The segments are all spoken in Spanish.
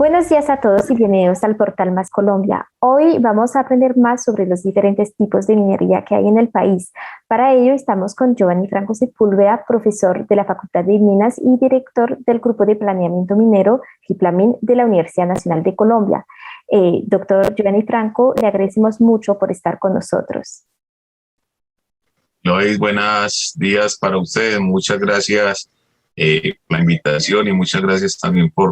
Buenos días a todos y bienvenidos al portal Más Colombia. Hoy vamos a aprender más sobre los diferentes tipos de minería que hay en el país. Para ello estamos con Giovanni Franco Sepúlveda, profesor de la Facultad de Minas y director del Grupo de Planeamiento Minero, GIPLAMIN, de la Universidad Nacional de Colombia. Doctor Giovanni Franco, le agradecemos mucho por estar con nosotros. Lois, buenos días para ustedes. Muchas gracias por la invitación y muchas gracias también por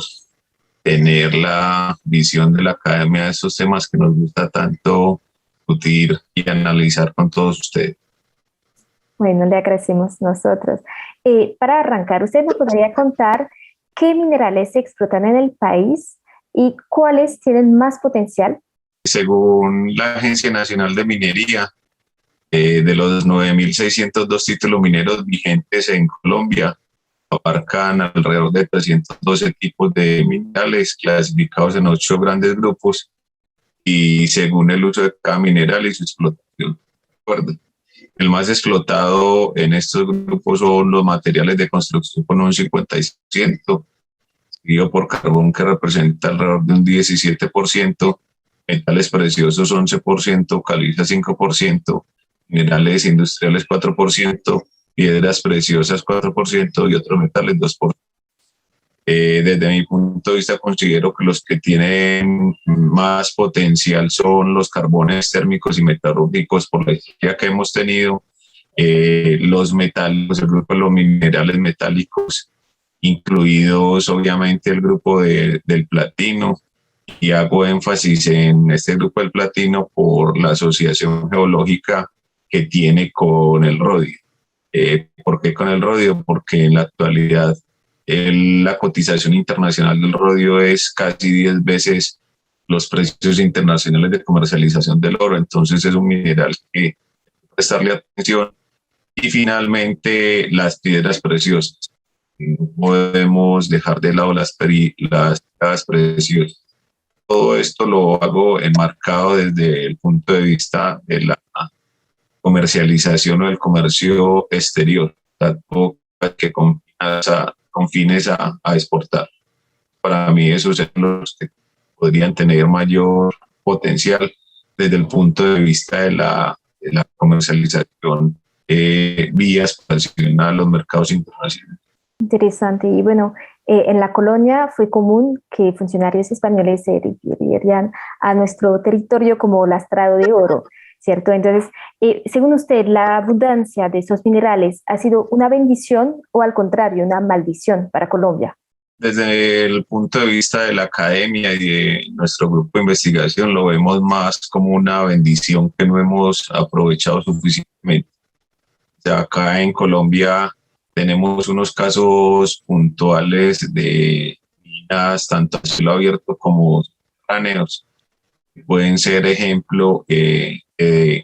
tener la visión de la academia de estos temas que nos gusta tanto discutir y analizar con todos ustedes. Bueno, le agradecemos nosotros. Para arrancar, ¿usted nos podría contar qué minerales se explotan en el país y cuáles tienen más potencial? Según la Agencia Nacional de Minería, de los 9.602 títulos mineros vigentes en Colombia, abarcan alrededor de 312 tipos de minerales clasificados en 8 grandes grupos y según el uso de cada mineral y su explotación. El más explotado en estos grupos son los materiales de construcción con un 50%, seguido por carbón que representa alrededor de un 17%, metales preciosos 11%, caliza 5%, minerales industriales 4%, piedras preciosas 4% y otros metales 2%. Desde mi punto de vista considero que los que tienen más potencial son los carbones térmicos y metalúrgicos por la historia que hemos tenido, los metálicos, el grupo de los minerales metálicos, incluidos obviamente el grupo del platino, y hago énfasis en este grupo del platino por la asociación geológica que tiene con el rodio. ¿Por qué con el rodio? Porque en la actualidad la cotización internacional del rodio es casi 10 veces los precios internacionales de comercialización del oro, entonces es un mineral que hay que prestarle atención. Y finalmente las piedras preciosas. No podemos dejar de lado las piedras preciosas. Todo esto lo hago enmarcado desde el punto de vista de la comercialización o del comercio exterior, tanto que con fines a exportar. Para mí esos son los que podrían tener mayor potencial desde el punto de vista de la comercialización vía expansión a los mercados internacionales. Interesante. Y bueno, en la colonia fue común que funcionarios españoles se refirieran a nuestro territorio como lastrado de oro, ¿cierto? Entonces, según usted, ¿la abundancia de esos minerales ha sido una bendición o al contrario, una maldición para Colombia? Desde el punto de vista de la academia y de nuestro grupo de investigación lo vemos más como una bendición que no hemos aprovechado suficientemente. O sea, acá en Colombia tenemos unos casos puntuales de minas tanto a cielo abierto como subterráneos. Pueden ser ejemplo de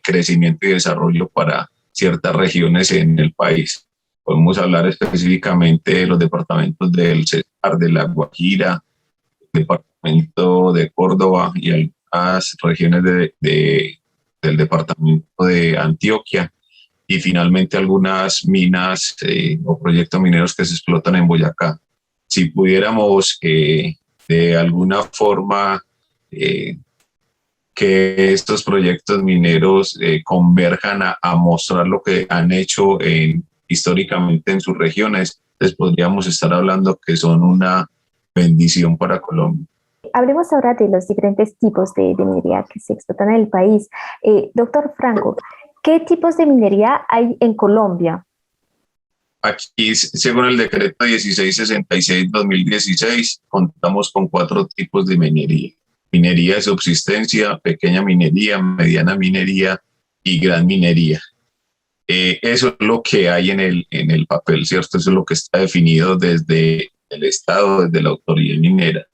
crecimiento y desarrollo para ciertas regiones en el país. Podemos hablar específicamente de los departamentos del Cesar, de La Guajira, el departamento de Córdoba y algunas regiones del departamento de Antioquia, y finalmente algunas minas o proyectos mineros que se explotan en Boyacá. Si pudiéramos de alguna forma que estos proyectos mineros converjan a mostrar lo que han hecho históricamente en sus regiones, les podríamos estar hablando que son una bendición para Colombia. Hablemos ahora de los diferentes tipos de minería que se explotan en el país. Doctor Franco, ¿qué tipos de minería hay en Colombia? Aquí, según el decreto 1666-2016, contamos con 4 tipos de minería. Minería de subsistencia, pequeña minería, mediana minería y gran minería. Eso es lo que hay en el papel, ¿cierto? Eso es lo que está definido desde el Estado, desde la autoridad minera.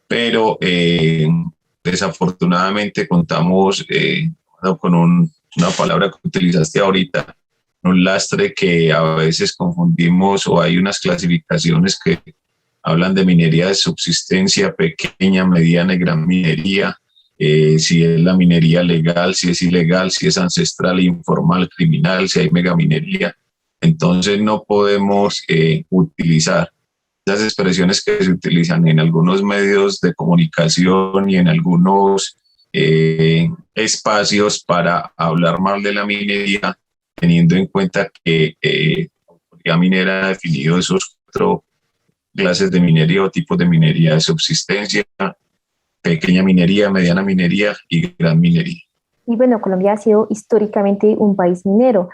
Pero desafortunadamente contamos con una palabra que utilizaste ahorita, un lastre que a veces confundimos, o hay unas clasificaciones que hablan de minería de subsistencia, pequeña, mediana y gran minería, si es la minería legal, si es ilegal, si es ancestral, informal, criminal, si hay megaminería. Entonces no podemos utilizar Las expresiones que se utilizan en algunos medios de comunicación y en algunos espacios para hablar mal de la minería, teniendo en cuenta que la autoridad minera ha definido esos cuatro clases de minería o tipos de minería de subsistencia: pequeña minería, mediana minería y gran minería. Y bueno, Colombia ha sido históricamente un país minero.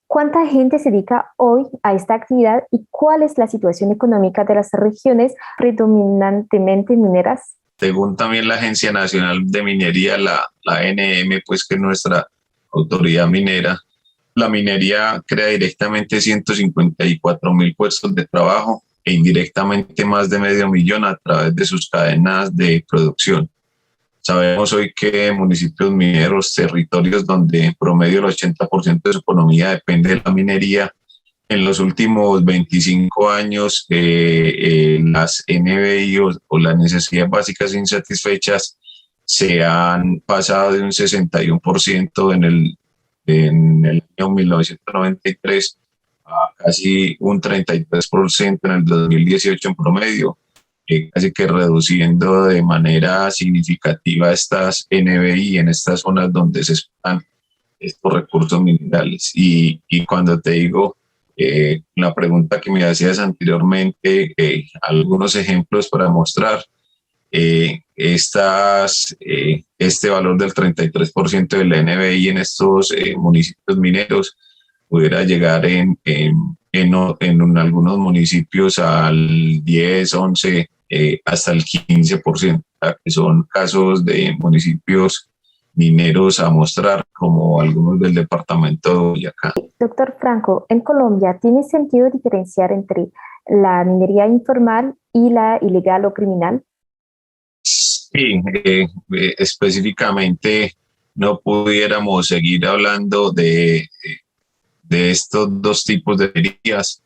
¿Cuánta gente se dedica hoy a esta actividad y cuál es la situación económica de las regiones predominantemente mineras? Según también la Agencia Nacional de Minería, la ANM, pues que es nuestra autoridad minera, la minería crea directamente 154.000 puestos de trabajo e indirectamente más de 500.000 a través de sus cadenas de producción. Sabemos hoy que municipios mineros, territorios donde en promedio el 80% de su economía depende de la minería, en los últimos 25 años las NBI o las necesidades básicas insatisfechas se han pasado de un 61% en el año 1993 a casi un 33% en el 2018 en promedio, casi que reduciendo de manera significativa estas NBI en estas zonas donde se explotan estos recursos minerales. Y cuando te digo la pregunta que me hacías anteriormente, algunos ejemplos para mostrar este valor del 33% del NBI en estos municipios mineros pudiera llegar en algunos municipios al 10, 11, hasta el 15%, que son casos de municipios mineros a mostrar, como algunos del departamento de Boyacá. Doctor Franco, en Colombia, ¿tiene sentido diferenciar entre la minería informal y la ilegal o criminal? Sí, específicamente no pudiéramos seguir hablando de estos dos tipos de minerías,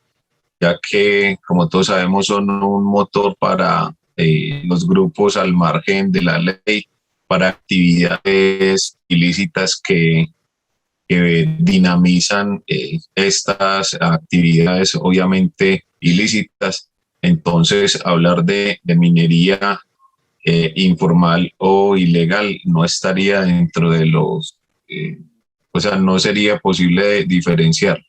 ya que, como todos sabemos, son un motor para los grupos al margen de la ley, para actividades ilícitas que dinamizan estas actividades obviamente ilícitas. Entonces, hablar de minería informal o ilegal no estaría dentro de o sea, no sería posible diferenciar.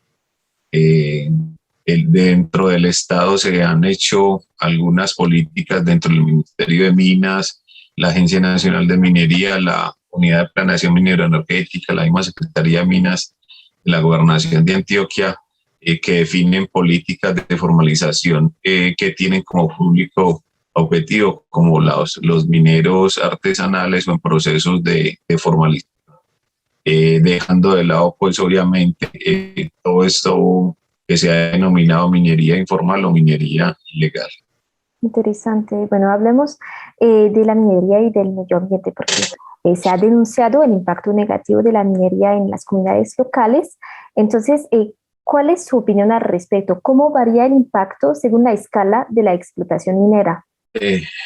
Dentro del Estado se han hecho algunas políticas dentro del Ministerio de Minas, la Agencia Nacional de Minería, la Unidad de Planeación Minero-Energética, la misma Secretaría de Minas de la Gobernación de Antioquia, que definen políticas de formalización que tienen como público objetivo, como los mineros artesanales o en procesos de formalización, dejando de lado, pues obviamente, todo esto que se ha denominado minería informal o minería ilegal. Interesante. Bueno, hablemos de la minería y del medio ambiente, porque se ha denunciado el impacto negativo de la minería en las comunidades locales. Entonces, ¿cuál es su opinión al respecto? ¿Cómo varía el impacto según la escala de la explotación minera?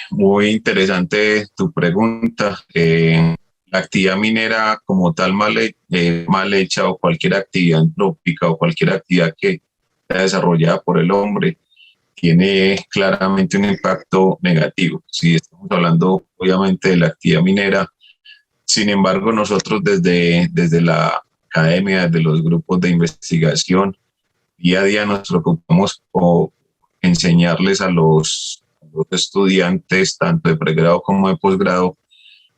Muy interesante tu pregunta. La actividad minera como tal mal hecha, o cualquier actividad antrópica o cualquier actividad que sea desarrollada por el hombre, tiene claramente un impacto negativo. Si estamos hablando obviamente de la actividad minera, sin embargo nosotros desde la academia, desde los grupos de investigación, día a día nos preocupamos por enseñarles a los estudiantes, tanto de pregrado como de posgrado,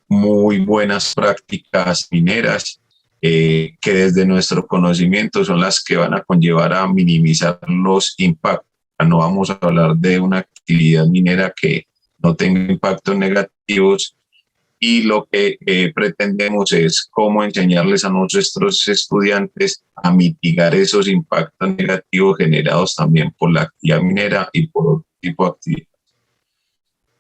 muy buenas prácticas mineras, que desde nuestro conocimiento son las que van a conllevar a minimizar los impactos. No vamos a hablar de una actividad minera que no tenga impactos negativos, y lo que pretendemos es cómo enseñarles a nuestros estudiantes a mitigar esos impactos negativos generados también por la actividad minera y por otro tipo de actividades.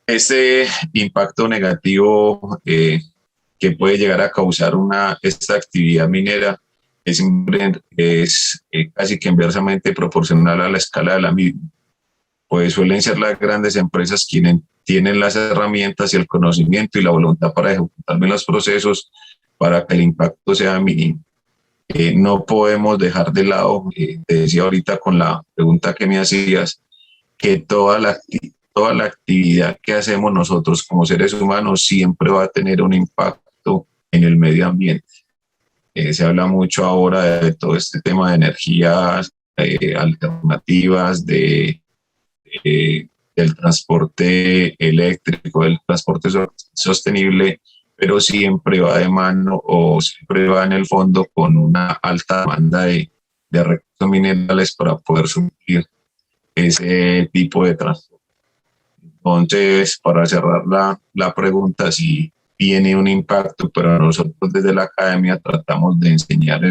Este impacto negativo que puede llegar a causar esta actividad minera es casi que inversamente proporcional a la escala de la misma. Pues suelen ser las grandes empresas quienes tienen las herramientas y el conocimiento y la voluntad para ejecutar bien los procesos para que el impacto sea mínimo. No podemos dejar de lado, te decía ahorita con la pregunta que me hacías, que toda la actividad que hacemos nosotros como seres humanos siempre va a tener un impacto en el medio ambiente. Se habla mucho ahora de todo este tema de energías alternativas, del transporte eléctrico, del transporte sostenible, pero siempre va de mano o siempre va en el fondo con una alta demanda de recursos minerales para poder suplir ese tipo de transporte. Entonces, para cerrar la pregunta, si tiene un impacto, pero nosotros desde la academia tratamos de enseñar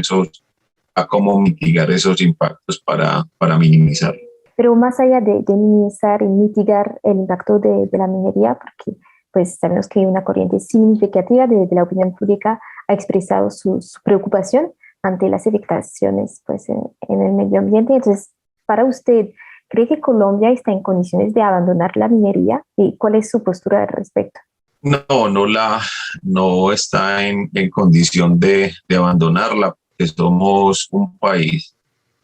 a cómo mitigar esos impactos para minimizarlos. Pero más allá de minimizar y mitigar el impacto de la minería, porque pues sabemos que una corriente significativa de la opinión pública ha expresado su preocupación ante las afectaciones pues, en el medio ambiente. Entonces, para usted, ¿cree que Colombia está en condiciones de abandonar la minería? ¿Y cuál es su postura al respecto? No está en condición de abandonarla, porque somos un país,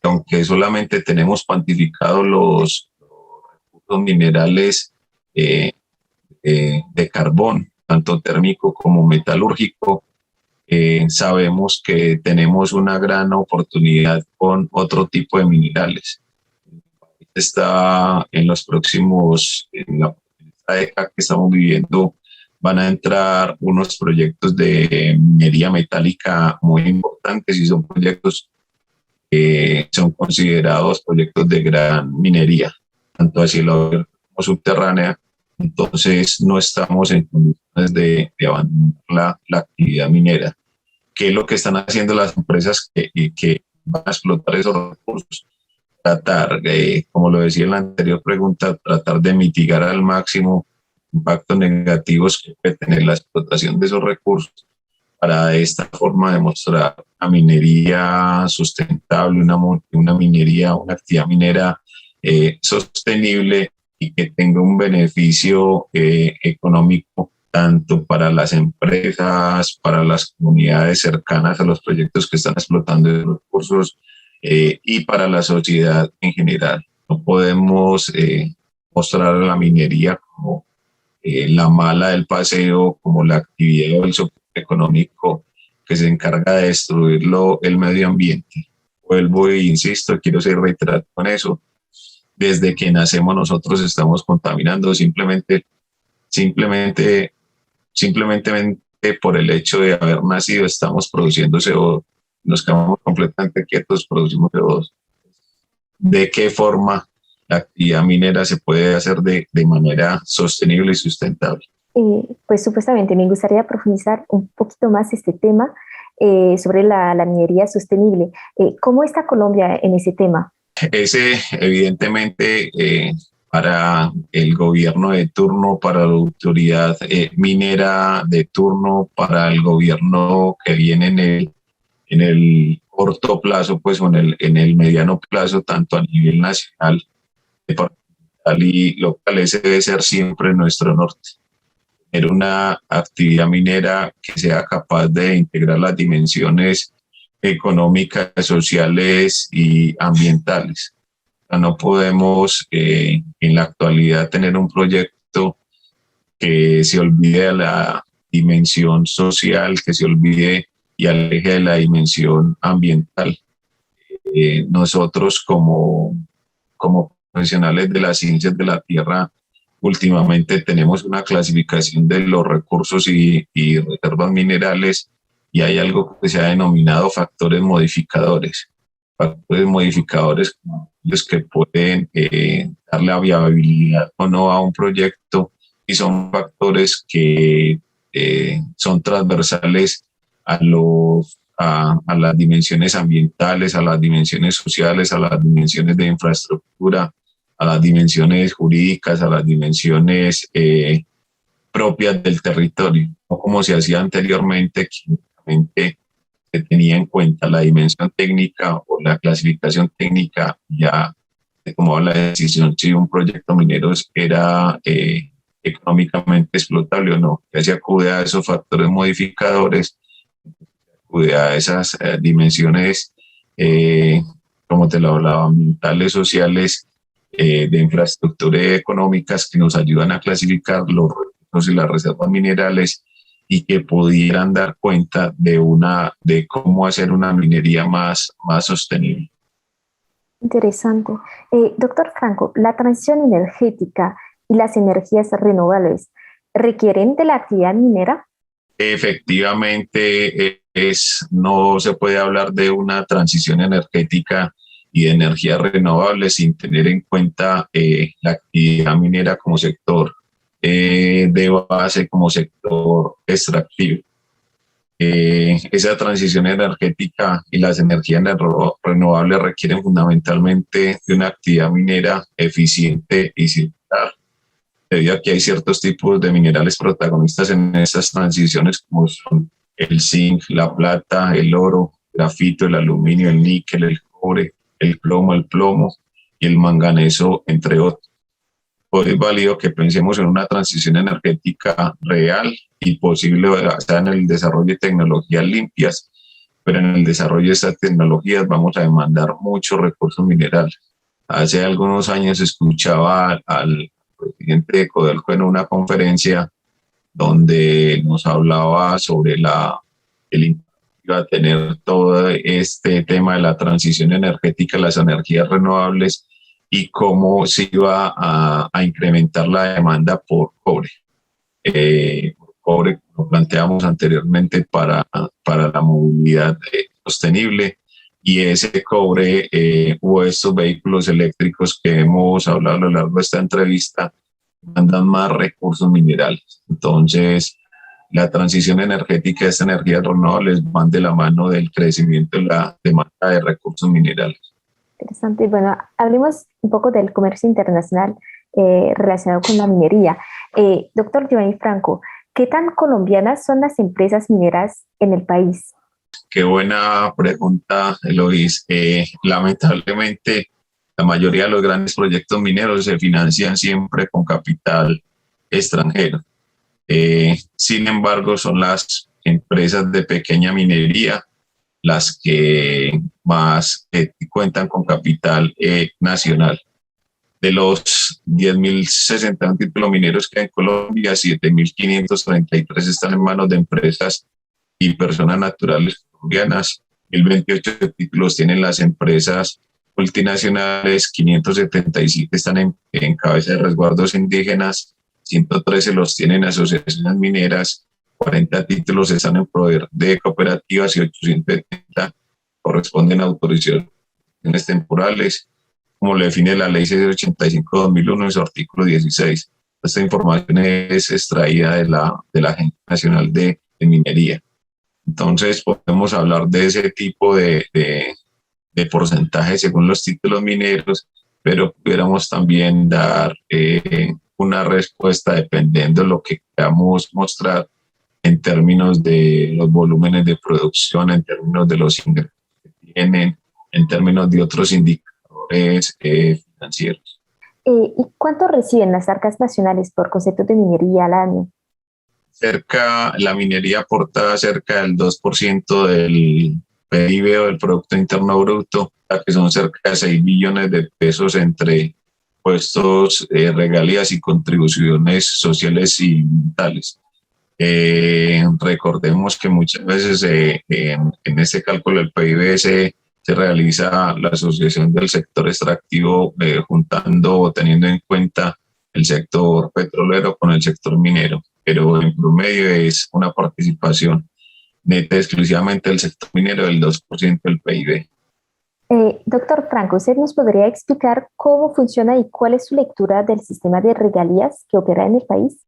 aunque solamente tenemos cuantificados los recursos minerales de carbón, tanto térmico como metalúrgico, sabemos que tenemos una gran oportunidad con otro tipo de minerales. Está en los próximos, en la década que estamos viviendo, van a entrar unos proyectos de minería metálica muy importantes y son proyectos que son considerados proyectos de gran minería, tanto a cielo abierto como subterránea. Entonces no estamos en condiciones de abandonar la actividad minera. ¿Qué es lo que están haciendo las empresas que van a explotar esos recursos? Tratar, como lo decía en la anterior pregunta, tratar de mitigar al máximo impactos negativos que puede tener la explotación de esos recursos para de esta forma demostrar una minería sustentable, una minería, una actividad minera sostenible y que tenga un beneficio económico tanto para las empresas, para las comunidades cercanas a los proyectos que están explotando los recursos y para la sociedad en general. No podemos mostrar a la minería como la mala del paseo, como la actividad o el soporte económico que se encarga de destruirlo el medio ambiente. Vuelvo e insisto, quiero ser reiterado con eso. Desde que nacemos nosotros estamos contaminando simplemente por el hecho de haber nacido estamos produciendo CO2. Nos quedamos completamente quietos, producimos CO2. ¿De qué forma la actividad minera se puede hacer de manera sostenible y sustentable? Pues supuestamente me gustaría profundizar un poquito más este tema sobre la minería sostenible. ¿Cómo está Colombia en ese tema? Ese, evidentemente, para el gobierno de turno, para la autoridad minera de turno, para el gobierno que viene en el corto plazo, pues o en el mediano plazo, tanto a nivel nacional, departamental y local, ese debe ser siempre nuestro norte. Tener una actividad minera que sea capaz de integrar las dimensiones económicas, sociales y ambientales. No podemos en la actualidad tener un proyecto que se olvide de la dimensión social, que se olvide y aleje de la dimensión ambiental. Nosotros como profesionales de las ciencias de la tierra, últimamente tenemos una clasificación de los recursos y reservas minerales y hay algo que se ha denominado factores modificadores. Factores modificadores los que pueden darle la viabilidad o no a un proyecto y son factores que son transversales a las dimensiones ambientales, a las dimensiones sociales, a las dimensiones de infraestructura, a las dimensiones jurídicas, a las dimensiones propias del territorio, no como se hacía anteriormente, que únicamente se tenía en cuenta la dimensión técnica o la clasificación técnica, ya se tomaba la decisión si un proyecto minero era económicamente explotable o no. Ya se acude a esos factores modificadores, acude a esas dimensiones, como te lo hablaba, ambientales, sociales, de infraestructura económicas que nos ayudan a clasificar los recursos y las reservas minerales y que pudieran dar cuenta de cómo hacer una minería más sostenible. Interesante. Doctor Franco, ¿la transición energética y las energías renovables requieren de la actividad minera? Efectivamente, no se puede hablar de una transición energética y de energías renovables sin tener en cuenta la actividad minera como sector de base, como sector extractivo. Esa transición energética y las energías renovables requieren fundamentalmente de una actividad minera eficiente y circular, debido a que hay ciertos tipos de minerales protagonistas en estas transiciones, como son el zinc, la plata, el oro, el grafito, el aluminio, el níquel, el cobre, el plomo y el manganeso, entre otros. Pues es válido que pensemos en una transición energética real y posible, o sea, en el desarrollo de tecnologías limpias, pero en el desarrollo de estas tecnologías vamos a demandar muchos recursos minerales. Hace algunos años escuchaba al presidente de Codelco en una conferencia donde nos hablaba sobre el impacto que iba a tener todo este tema de la transición energética, las energías renovables y cómo se iba a incrementar la demanda por cobre. Cobre, lo planteamos anteriormente, para la movilidad sostenible, y ese cobre o estos vehículos eléctricos que hemos hablado a lo largo de esta entrevista mandan más recursos minerales. Entonces, la transición energética y estas energías renovables van de la mano del crecimiento de la demanda de recursos minerales. Interesante. Bueno, hablemos un poco del comercio internacional relacionado con la minería. Doctor Giovanni Franco, ¿qué tan colombianas son las empresas mineras en el país? Qué buena pregunta, Eloís. Lamentablemente, la mayoría de los grandes proyectos mineros se financian siempre con capital extranjero. Sin embargo, son las empresas de pequeña minería las que más cuentan con capital nacional. De los 10.061 títulos mineros que hay en Colombia, 7.533 están en manos de empresas y personas naturales colombianas. 1.028 títulos tienen las empresas multinacionales, 577 están en cabeza de resguardos indígenas, 113 los tienen asociaciones mineras, 40 títulos están en poder de cooperativas y 870 corresponden a autorizaciones temporales, como lo define la Ley 685/2001 en su artículo 16. Esta información es extraída de la Agencia Nacional de Minería. Entonces, podemos hablar de ese tipo de porcentaje según los títulos mineros, pero pudiéramos también dar una respuesta dependiendo de lo que queramos mostrar en términos de los volúmenes de producción, en términos de los ingresos que tienen, en términos de otros indicadores financieros. ¿Y cuánto reciben las arcas nacionales por conceptos de minería al año? La minería aporta cerca del 2% del PIB o del Producto Interno Bruto, que son cerca de 6 billones de pesos entre impuestos, regalías y contribuciones sociales y ambientales. Recordemos que muchas veces en este cálculo del PIB se realiza la asociación del sector extractivo juntando o teniendo en cuenta el sector petrolero con el sector minero, pero en promedio es una participación neta exclusivamente del sector minero del 2% del PIB. Doctor Franco, ¿usted nos podría explicar cómo funciona y cuál es su lectura del sistema de regalías que opera en el país?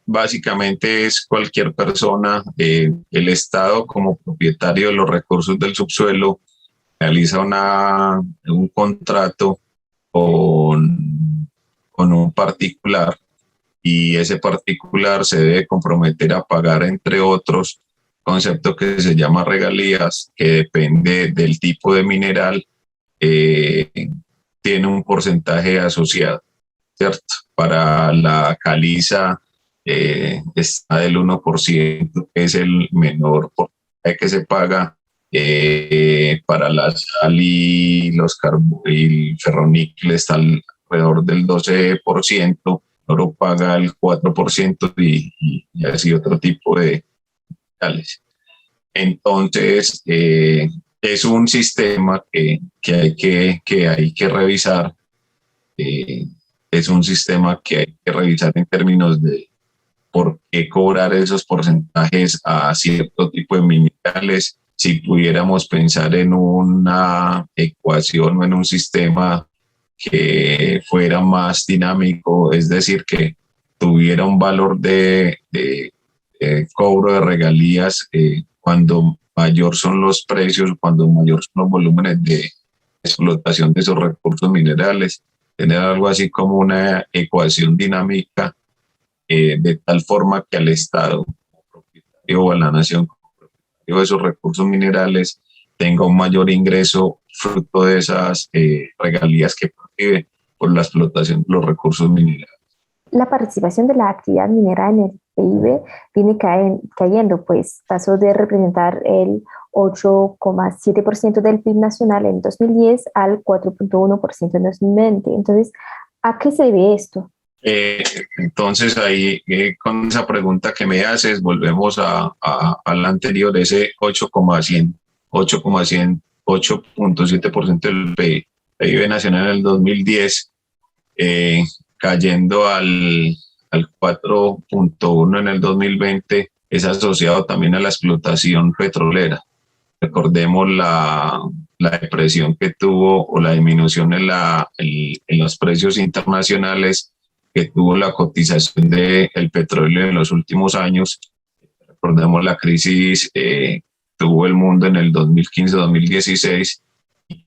Básicamente es cualquier persona, el Estado como propietario de los recursos del subsuelo, realiza un contrato con un particular, y ese particular se debe comprometer a pagar, entre otros, concepto que se llama regalías, que depende del tipo de mineral, tiene un porcentaje asociado, ¿cierto? Para la caliza está del 1%, que es el menor porcentaje que se paga, Para la sal y y el ferroníquel está alrededor del 12%, oro paga el 4% y así otro tipo de metales. Entonces, es un sistema que hay que revisar. eh, es un sistema que hay que revisar en términos de por qué cobrar esos porcentajes a cierto tipo de minerales. Si pudiéramos pensar en una ecuación o en un sistema que fuera más dinámico, es decir, que tuviera un valor de cobro de regalías cuando mayor son los precios, cuando mayor son los volúmenes de explotación de esos recursos minerales, tener algo así como una ecuación dinámica de tal forma que al Estado como propietario o a la nación como propietario de esos recursos minerales tenga un mayor ingreso fruto de esas regalías que percibe por la explotación de los recursos minerales. La participación de la actividad minera en el PIB viene cayendo, pues pasó de representar el 8,7% del PIB nacional en 2010 al 4,1% en 2020. Entonces, ¿a qué se debe esto? Entonces ahí con esa pregunta que me haces volvemos a la anterior, ese 8,7% del PIB nacional en el 2010, eh, cayendo al 4,1 en el 2020, es asociado también a la explotación petrolera. Recordemos la depresión que tuvo o la disminución en los precios internacionales que tuvo la cotización del petróleo en los últimos años. Recordemos la crisis que tuvo el mundo en el 2015-2016,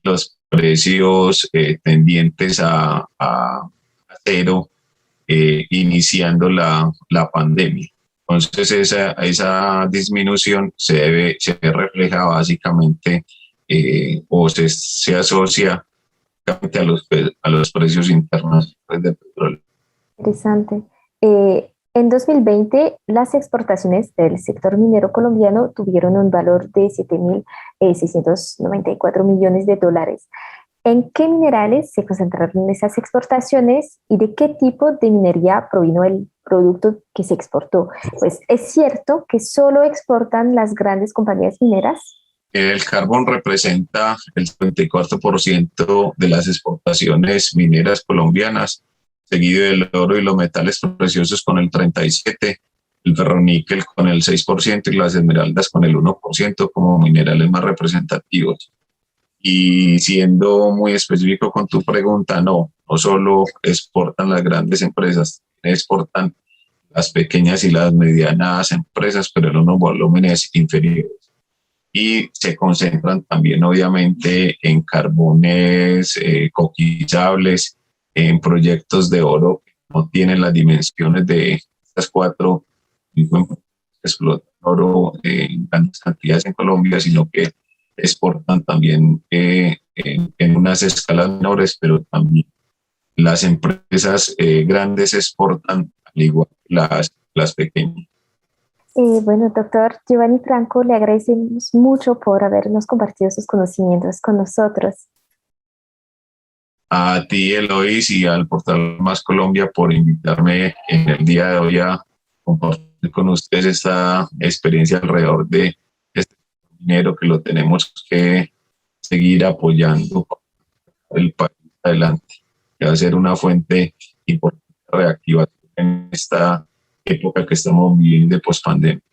los precios tendientes a cero, iniciando la pandemia. Entonces esa disminución se refleja básicamente o se asocia a los precios internacionales del petróleo. Interesante. En 2020, las exportaciones del sector minero colombiano tuvieron un valor de 7.694 millones de dólares. ¿En qué minerales se concentraron esas exportaciones y de qué tipo de minería provino el producto que se exportó? Pues es cierto que solo exportan las grandes compañías mineras. El carbón representa el 34% de las exportaciones mineras colombianas, seguido del oro y los metales preciosos con el 37%, el ferroníquel con el 6% y las esmeraldas con el 1% como minerales más representativos. Y siendo muy específico con tu pregunta, no solo exportan las grandes empresas, exportan las pequeñas y las medianas empresas, pero en unos volúmenes inferiores. Y se concentran también obviamente en carbones coquizables, en proyectos de oro que no tienen las dimensiones de estas cuatro que explotan oro en grandes cantidades en Colombia, sino que exportan también en unas escalas menores, pero también las empresas grandes exportan al igual que las pequeñas. Bueno, doctor Giovanni Franco, le agradecemos mucho por habernos compartido sus conocimientos con nosotros. A ti, Eloís, y al portal Más Colombia por invitarme en el día de hoy a compartir con ustedes esta experiencia alrededor de este dinero que lo tenemos que seguir apoyando el país adelante, que va a ser una fuente importante de reactivación en esta época que estamos viviendo de pospandemia.